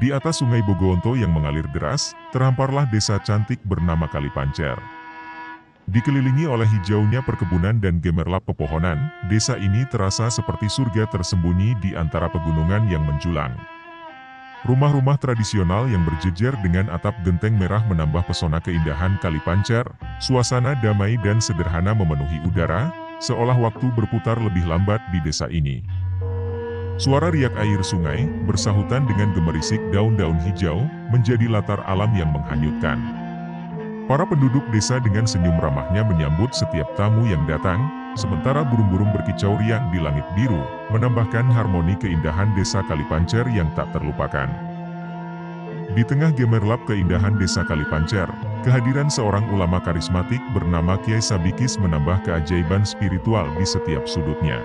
Di atas sungai Bogowonto yang mengalir deras, terhamparlah desa cantik bernama Kalipancer. Dikelilingi oleh hijaunya perkebunan dan gemerlap pepohonan, desa ini terasa seperti surga tersembunyi di antara pegunungan yang menjulang. Rumah-rumah tradisional yang berjejer dengan atap genteng merah menambah pesona keindahan Kalipancer. Suasana damai dan sederhana memenuhi udara, seolah waktu berputar lebih lambat di desa ini. Suara riak air sungai, bersahutan dengan gemerisik daun-daun hijau, menjadi latar alam yang menghanyutkan. Para penduduk desa dengan senyum ramahnya menyambut setiap tamu yang datang, sementara burung-burung berkicau riang di langit biru, menambahkan harmoni keindahan desa Kalipancer yang tak terlupakan. Di tengah gemerlap keindahan desa Kalipancer, kehadiran seorang ulama karismatik bernama Kyai Sabikis menambah keajaiban spiritual di setiap sudutnya.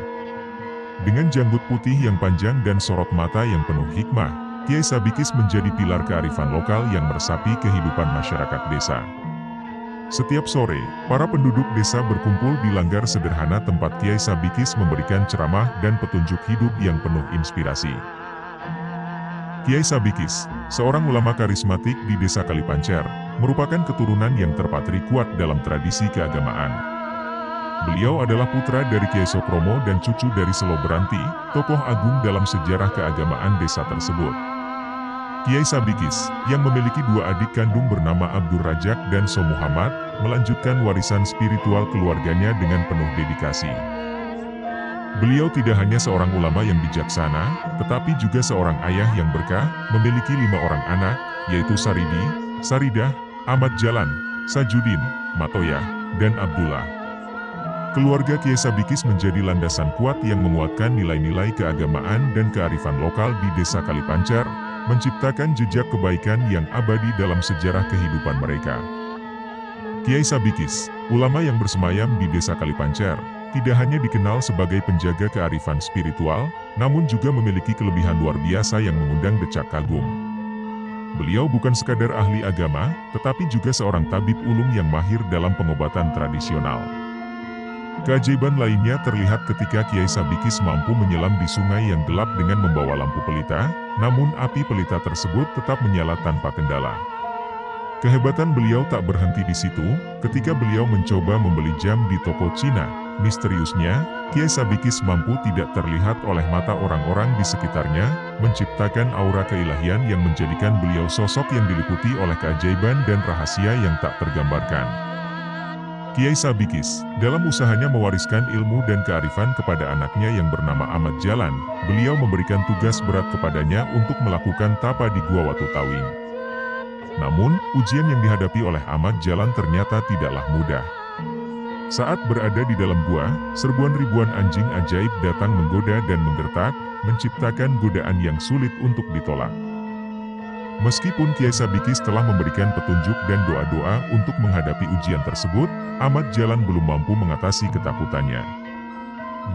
Dengan janggut putih yang panjang dan sorot mata yang penuh hikmah, Kyai Sabikis menjadi pilar kearifan lokal yang meresapi kehidupan masyarakat desa. Setiap sore, para penduduk desa berkumpul di langgar sederhana tempat Kyai Sabikis memberikan ceramah dan petunjuk hidup yang penuh inspirasi. Kyai Sabikis, seorang ulama karismatik di desa Kalipancer, merupakan keturunan yang terpatri kuat dalam tradisi keagamaan. Beliau adalah putra dari Kyai Sokromo dan cucu dari Selo Beranti, tokoh agung dalam sejarah keagamaan desa tersebut. Kyai Sabikis, yang memiliki dua adik kandung bernama Abdur Rajak dan So Muhammad, melanjutkan warisan spiritual keluarganya dengan penuh dedikasi. Beliau tidak hanya seorang ulama yang bijaksana, tetapi juga seorang ayah yang berkah, memiliki 5 orang anak, yaitu Saridi, Saridah, Ahmad Jalan, Sajudin, Matoyah, dan Abdullah. Keluarga Kyai Sabikis menjadi landasan kuat yang menguatkan nilai-nilai keagamaan dan kearifan lokal di desa Kalipancer, menciptakan jejak kebaikan yang abadi dalam sejarah kehidupan mereka. Kyai Sabikis, ulama yang bersemayam di desa Kalipancer, tidak hanya dikenal sebagai penjaga kearifan spiritual, namun juga memiliki kelebihan luar biasa yang mengundang decak kagum. Beliau bukan sekadar ahli agama, tetapi juga seorang tabib ulung yang mahir dalam pengobatan tradisional. Keajaiban lainnya terlihat ketika Kyai Sabikis mampu menyelam di sungai yang gelap dengan membawa lampu pelita, namun api pelita tersebut tetap menyala tanpa kendala. Kehebatan beliau tak berhenti di situ, ketika beliau mencoba membeli jam di toko Cina. Misteriusnya, Kyai Sabikis mampu tidak terlihat oleh mata orang-orang di sekitarnya, menciptakan aura keilahian yang menjadikan beliau sosok yang diliputi oleh keajaiban dan rahasia yang tak tergambarkan. Kyai Sabikis, dalam usahanya mewariskan ilmu dan kearifan kepada anaknya yang bernama Ahmad Jalan, beliau memberikan tugas berat kepadanya untuk melakukan tapa di Gua Watu Tawing. Namun, ujian yang dihadapi oleh Ahmad Jalan ternyata tidaklah mudah. Saat berada di dalam gua, serbuan ribuan anjing ajaib datang menggoda dan menggertak, menciptakan godaan yang sulit untuk ditolak. Meskipun Kyai Sabikis telah memberikan petunjuk dan doa-doa untuk menghadapi ujian tersebut, Ahmad Jalan belum mampu mengatasi ketakutannya.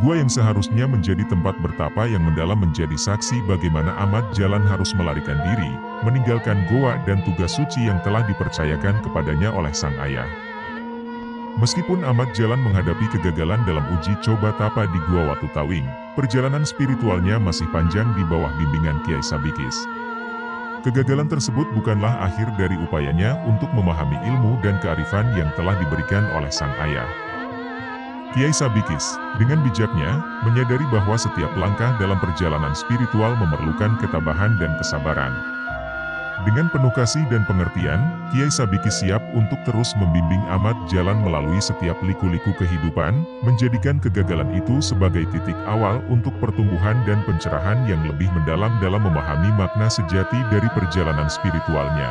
Gua yang seharusnya menjadi tempat bertapa yang mendalam menjadi saksi bagaimana Ahmad Jalan harus melarikan diri, meninggalkan goa dan tugas suci yang telah dipercayakan kepadanya oleh sang ayah. Meskipun Ahmad Jalan menghadapi kegagalan dalam uji coba tapa di Gua Watu Tawing, perjalanan spiritualnya masih panjang di bawah bimbingan Kyai Sabikis. Kegagalan tersebut bukanlah akhir dari upayanya untuk memahami ilmu dan kearifan yang telah diberikan oleh sang ayah. Kyai Sabikis, dengan bijaknya, menyadari bahwa setiap langkah dalam perjalanan spiritual memerlukan ketabahan dan kesabaran. Dengan penuh kasih dan pengertian, Kyai Sabikis siap untuk terus membimbing Ahmad Jalan melalui setiap liku-liku kehidupan, menjadikan kegagalan itu sebagai titik awal untuk pertumbuhan dan pencerahan yang lebih mendalam dalam memahami makna sejati dari perjalanan spiritualnya.